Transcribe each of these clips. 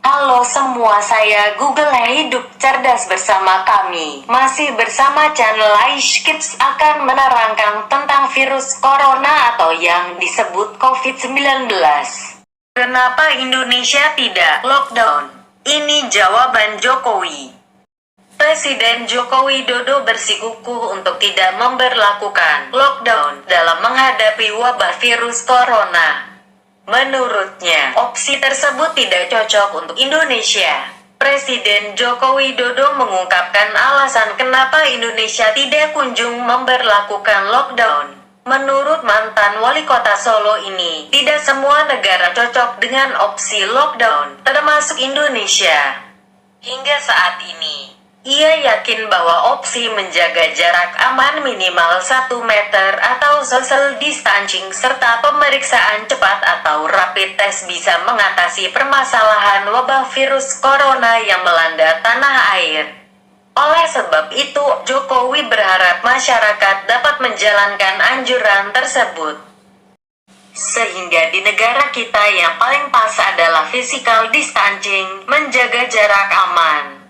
Halo semua, saya Google Hidup Cerdas bersama kami. Masih bersama channel Aish Kids akan menerangkan tentang virus corona atau yang disebut COVID-19. Kenapa Indonesia tidak lockdown? Ini jawaban Jokowi. Presiden Joko Widodo bersikukuh untuk tidak memberlakukan lockdown dalam menghadapi wabah virus corona. Menurutnya, opsi tersebut tidak cocok untuk Indonesia. Presiden Joko Widodo mengungkapkan alasan kenapa Indonesia tidak kunjung memberlakukan lockdown. Menurut mantan wali kota Solo ini, tidak semua negara cocok dengan opsi lockdown, termasuk Indonesia. Hingga saat ini, ia yakin bahwa opsi menjaga jarak aman minimal 1 meter atau social distancing serta pemeriksaan cepat atau rapid test bisa mengatasi permasalahan wabah virus corona yang melanda tanah air. Oleh sebab itu, Jokowi berharap masyarakat dapat menjalankan anjuran tersebut. Sehingga di negara kita yang paling pas adalah physical distancing, menjaga jarak aman.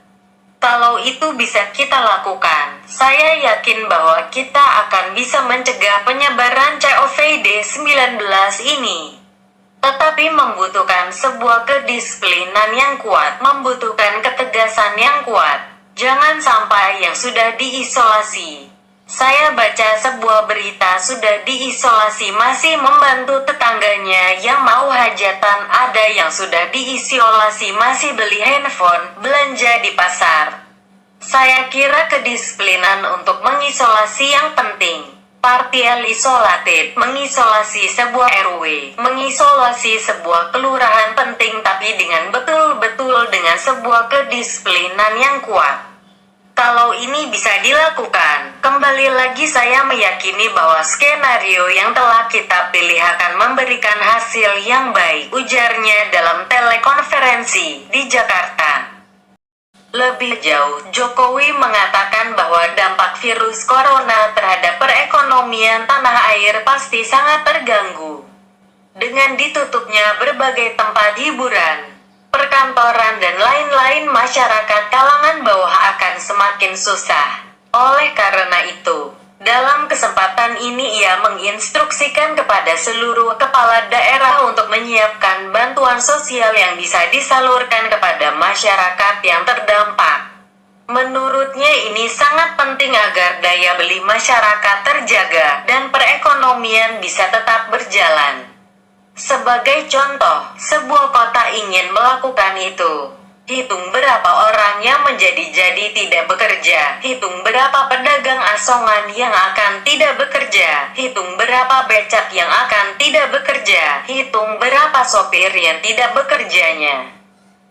Kalau itu bisa kita lakukan, saya yakin bahwa kita akan bisa mencegah penyebaran COVID-19 ini. Tetapi membutuhkan sebuah kedisiplinan yang kuat, membutuhkan ketegasan yang kuat. Jangan sampai yang sudah diisolasi. Saya baca sebuah berita sudah diisolasi masih membantu tetangganya yang mau hajatan, ada yang sudah diisolasi masih beli handphone, belanja di pasar. Saya kira kedisiplinan untuk mengisolasi yang penting. Partial isolated, mengisolasi sebuah RW, mengisolasi sebuah kelurahan penting tapi dengan betul-betul dengan sebuah kedisiplinan yang kuat. Kalau ini bisa dilakukan, kembali lagi saya meyakini bahwa skenario yang telah kita pilih akan memberikan hasil yang baik, ujarnya dalam telekonferensi di Jakarta. Lebih jauh, Jokowi mengatakan bahwa dampak virus corona terhadap perekonomian tanah air pasti sangat terganggu. Dengan ditutupnya berbagai tempat hiburan, perkantoran dan lain-lain, masyarakat kalangan bawah akan semakin susah. Oleh karena itu, dalam kesempatan ini ia menginstruksikan kepada seluruh kepala daerah untuk menyiapkan bantuan sosial yang bisa disalurkan kepada masyarakat yang terdampak. Menurutnya ini sangat penting agar daya beli masyarakat terjaga dan perekonomian bisa tetap berjalan. Sebagai contoh, sebuah kota ingin melakukan itu. Hitung berapa orang yang menjadi-jadi tidak bekerja, hitung berapa pedagang asongan yang akan tidak bekerja, hitung berapa becak yang akan tidak bekerja, hitung berapa sopir yang tidak bekerjanya.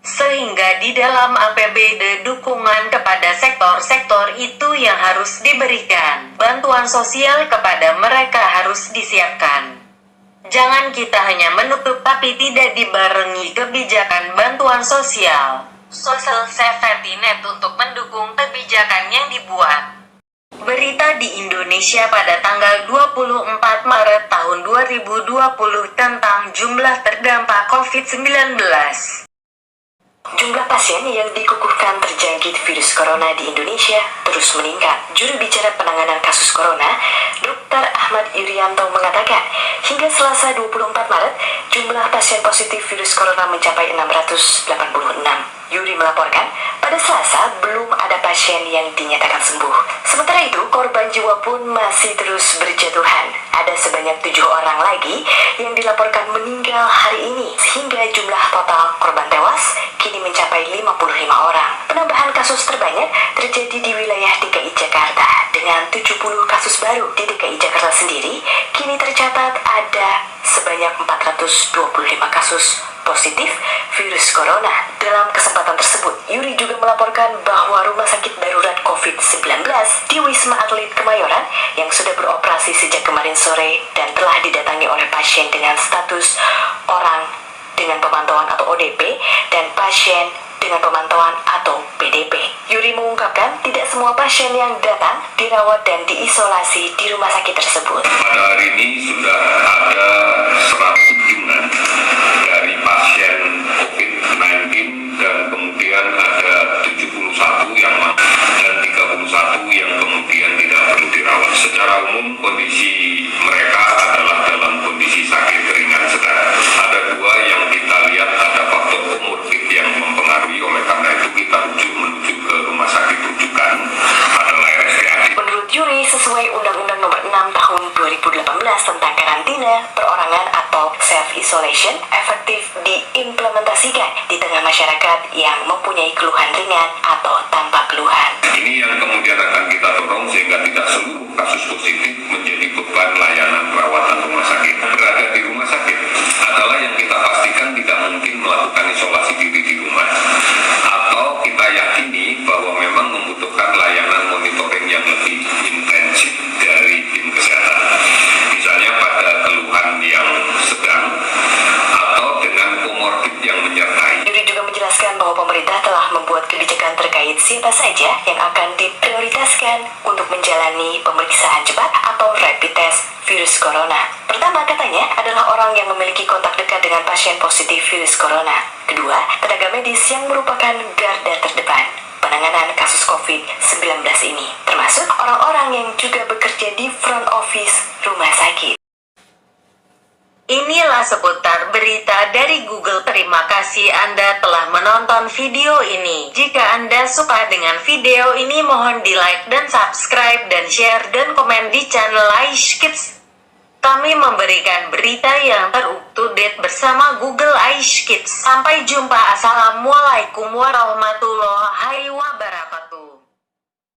Sehingga di dalam APBD dukungan kepada sektor-sektor itu yang harus diberikan, bantuan sosial kepada mereka harus disiapkan. Jangan kita hanya menutup tapi tidak dibarengi kebijakan bantuan sosial, social safety net untuk mendukung kebijakan yang dibuat. Berita di Indonesia pada tanggal 24 Maret tahun 2020 tentang jumlah terdampak COVID-19. Jumlah pasien yang dikukuhkan terjangkit virus corona di Indonesia terus meningkat. Juru bicara penanganan kasus corona, Dr. Ahmad Yuryanto mengatakan, hingga Selasa 24 Maret, jumlah pasien positif virus corona mencapai 686. Yuri melaporkan, pada Selasa belum ada pasien yang dinyatakan sembuh. Sementara itu, korban jiwa pun masih terus berjatuhan. Ada sebanyak 7 orang lagi yang dilaporkan meninggal hari ini, sehingga jumlah total korban tewas kini mencapai 55 orang. Penambahan kasus terbanyak terjadi di wilayah DKI Jakarta, dengan 70 kasus baru. Di DKI Jakarta sendiri, kini tercatat ada sebanyak 425 kasus positif virus corona. Dalam kesempatan tersebut, Yuri juga melaporkan bahwa rumah sakit darurat COVID-19 di Wisma Atlet Kemayoran yang sudah beroperasi sejak kemarin sore dan telah didatangi oleh pasien dengan status orang dengan pemantauan atau ODP dan pasien dengan pemantauan atau PDP. Yuri mengungkapkan tidak semua pasien yang datang dirawat dan diisolasi di rumah sakit tersebut. Pada hari ini sudah ada 100 kunjungan dari pasien COVID-19 diimplementasikan di tengah masyarakat yang mempunyai keluhan ringan atau tanpa keluhan. Ini yang kemudian akan kita dorong sehingga tidak seluruh kasus positif menjadi beban layanan perawatan rumah sakit. Berada di rumah sakit adalah yang kita pastikan tidak mungkin melakukan isolasi diri di rumah, atau kita yakini bahwa memang membutuhkan layanan monitoring yang lebih intensif dari tim kesehatan. Misalnya pada keluhan yang sedang atau dengan komorbid yang menyertai. Yuri juga menjelaskan bahwa pemerintah telah membuat kebijakan terkait siapa saja yang akan diprioritaskan untuk menjalani pemeriksaan cepat atau rapid test virus corona. Pertama, katanya adalah orang yang memiliki kontak dekat dengan pasien positif virus corona. Kedua, tenaga medis yang merupakan garda terdepan penanganan kasus COVID-19 ini, termasuk orang-orang yang juga bekerja di front office rumah sakit. Inilah seputar berita dari Google. Terima kasih Anda telah menonton video ini. Jika Anda suka dengan video ini, mohon di like dan subscribe dan share dan komen di channel Aish Kids. Kami memberikan berita yang terupdate bersama Google Aish Kids. Sampai jumpa. Assalamualaikum warahmatullahi wabarakatuh.